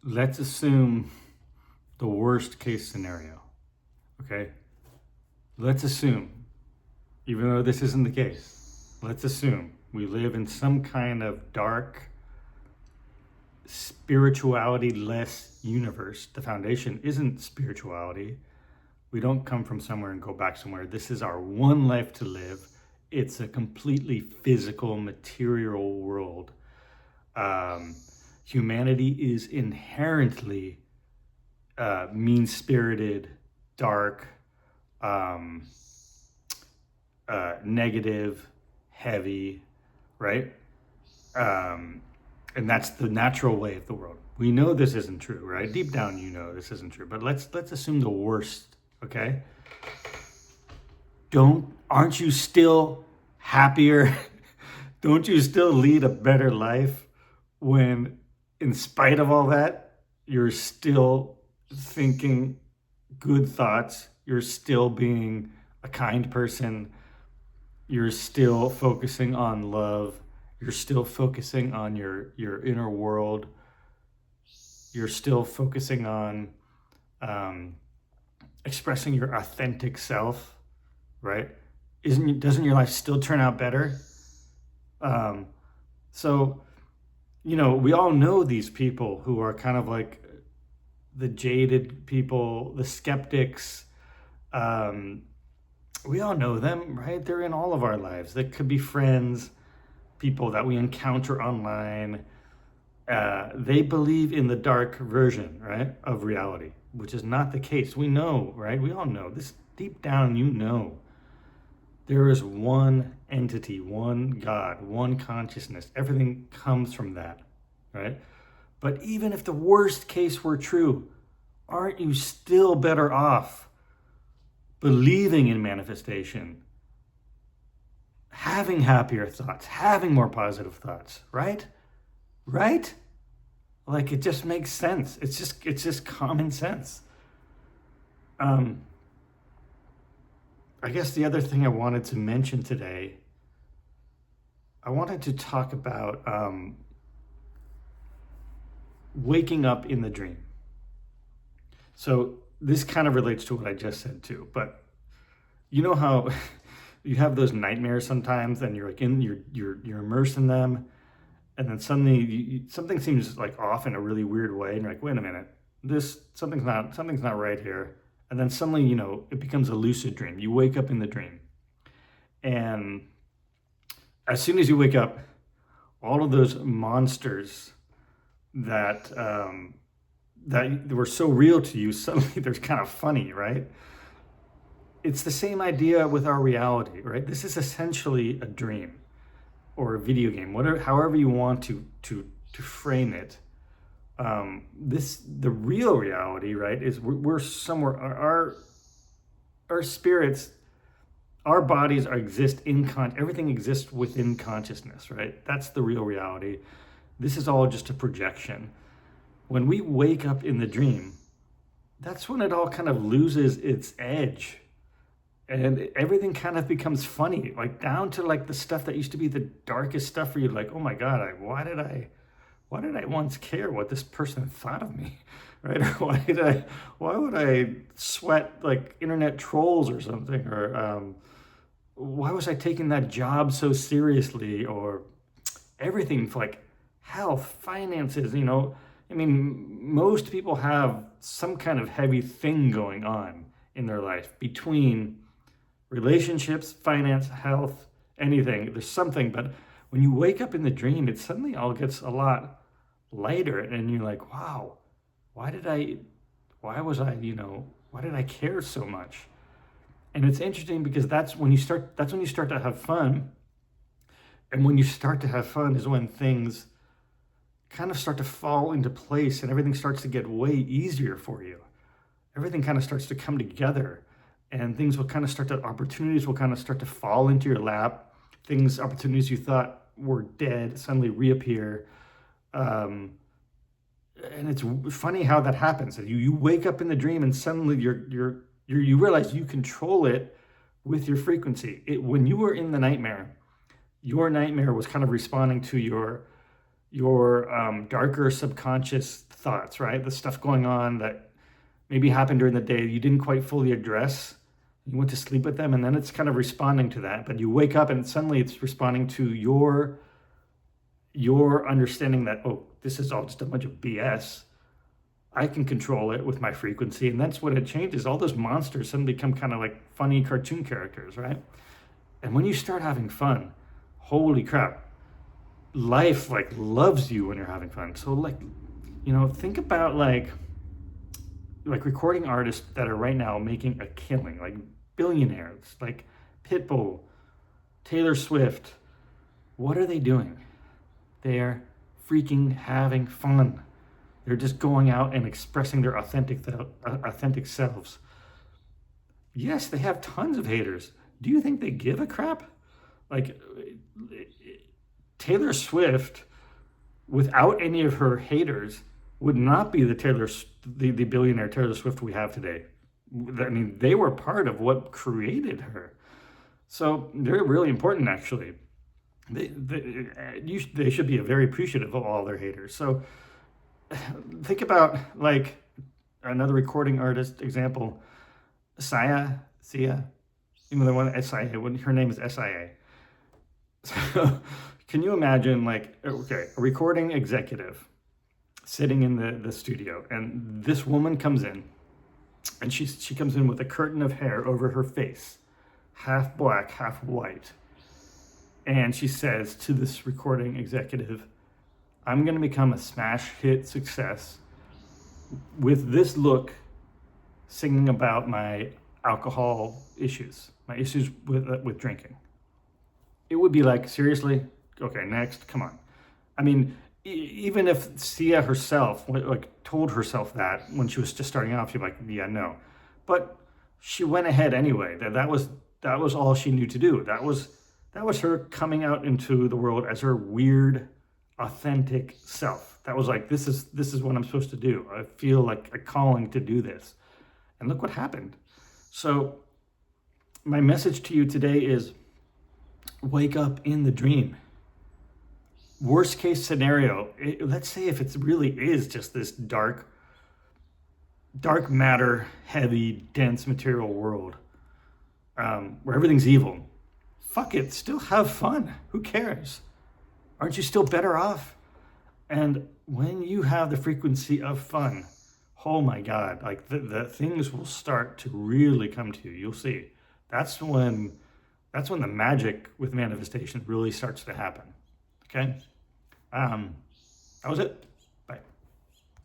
let's assume the worst case scenario, okay? Let's assume, even though this isn't the case, let's assume we live in some kind of dark, spirituality-less universe. The foundation isn't spirituality. We don't come from somewhere and go back somewhere. This is our one life to live. It's a completely physical, material world. Humanity is inherently mean-spirited, dark, negative, heavy, right? And that's the natural way of the world. We know this isn't true, right? Deep down, you know this isn't true. But let's assume the worst, okay? Aren't you still happier? Don't you still lead a better life when, in spite of all that, you're still thinking good thoughts, you're still being a kind person, you're still focusing on love, you're still focusing on your inner world, you're still focusing on expressing your authentic self, right? Doesn't your life still turn out better? So, we all know these people who are kind of like the jaded people, the skeptics. We all know them, right? They're in all of our lives. They could be friends, people that we encounter online. They believe in the dark version, right, of reality, which is not the case. We know, right? We all know this deep down. There is one entity, one God, one consciousness. Everything comes from that, right? But even if the worst case were true, aren't you still better off believing in manifestation, having happier thoughts, having more positive thoughts, right? Right? Like, it just makes sense. It's just common sense. I guess the other thing I wanted to mention today, I wanted to talk about waking up in the dream. So this kind of relates to what I just said too, but you know how you have those nightmares sometimes and you're like you're immersed in them, and then suddenly something seems like off in a really weird way and you're like, wait a minute, something's not right here. And then suddenly, it becomes a lucid dream. You wake up in the dream. And as soon as you wake up, all of those monsters that that were so real to you, suddenly they're kind of funny, right? It's the same idea with our reality, right? This is essentially a dream or a video game, however you want to frame it. The real reality, right, is we're somewhere. Our spirits, our bodies exist everything exists within consciousness, right? That's the real reality. This is all just a projection. When we wake up in the dream, that's when it all kind of loses its edge, and everything kind of becomes funny, like down to like the stuff that used to be the darkest stuff for you. Like, oh my God, why did I once care what this person thought of me, right? Or why would I sweat like internet trolls or something? Or why was I taking that job so seriously? Or everything, like health, finances, I mean, most people have some kind of heavy thing going on in their life between relationships, finance, health, anything. There's something, but when you wake up in the dream, it suddenly all gets a lot lighter, and you're like, wow, why did I care so much? And it's interesting because that's when you start to have fun. And when you start to have fun is when things kind of start to fall into place and everything starts to get way easier for you. Everything kind of starts to come together, and opportunities will kind of start to fall into your lap. Opportunities you thought were dead suddenly reappear. And it's funny how that happens. You wake up in the dream and suddenly you realize you control it with your frequency. When you were in the nightmare, your nightmare was kind of responding to your darker subconscious thoughts, right? The stuff going on that maybe happened during the day you didn't quite fully address. You went to sleep with them, and then it's kind of responding to that. But you wake up, and suddenly it's responding to your understanding that, oh, this is all just a bunch of BS. I can control it with my frequency, and that's when it changes. All those monsters suddenly become kind of like funny cartoon characters, right? And when you start having fun, holy crap, life like loves you when you're having fun. So like, think about like recording artists that are right now making a killing, like billionaires, like Pitbull, Taylor Swift. What are they doing? They're freaking having fun. They're just going out and expressing their authentic selves. Yes, they have tons of haters. Do you think they give a crap? Like Taylor Swift, without any of her haters, would not be the billionaire Taylor Swift we have today. I mean, they were part of what created her. So they're really important, actually. They should be very appreciative of all their haters. So think about like another recording artist example, Sia, the one SIA. Her name is SIA. So can you imagine like, okay, a recording executive sitting in the studio, and this woman comes in, and she comes in with a curtain of hair over her face, half black, half white. And she says to this recording executive, I'm going to become a smash hit success with this look, singing about my alcohol issues, my issues with drinking. It would be like, seriously? Okay, next, come on. I mean, even if Sia herself like told herself that when she was just starting off, she'd be like, yeah, no. But she went ahead anyway. That was all she knew to do. That was her coming out into the world as her weird, authentic self. That was like, this is what I'm supposed to do. I feel like a calling to do this. And look what happened. So my message to you today is wake up in the dream. Worst case scenario, let's say if it really is just this dark matter, heavy, dense material world where everything's evil. Fuck it, still have fun. Who cares? Aren't you still better off? And when you have the frequency of fun, oh my God, like the things will start to really come to you. You'll see. That's when the magic with manifestation really starts to happen. Okay? That was it.